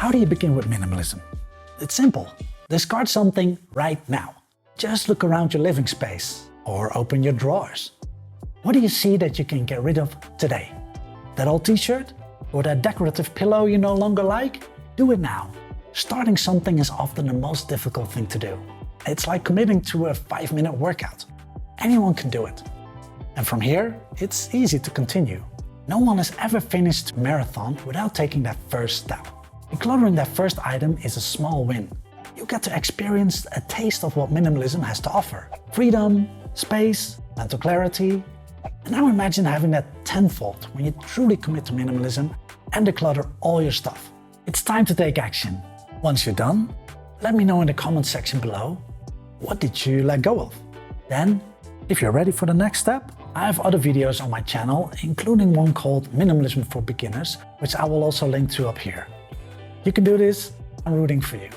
How do you begin with minimalism? It's simple. Discard something right now. Just look around your living space or open your drawers. What do you see that you can get rid of today? That old t-shirt? Or that decorative pillow you no longer like? Do it now. Starting something is often the most difficult thing to do. It's like committing to a 5-minute workout. Anyone can do it. And from here, it's easy to continue. No one has ever finished a marathon without taking that first step. Decluttering that first item is a small win. You get to experience a taste of what minimalism has to offer. Freedom, space, mental clarity. And now imagine having that tenfold when you truly commit to minimalism and declutter all your stuff. It's time to take action. Once you're done, let me know in the comment section below, what did you let go of? Then, if you're ready for the next step, I have other videos on my channel, including one called Minimalism for Beginners, which I will also link to up here. You can do this, I'm rooting for you.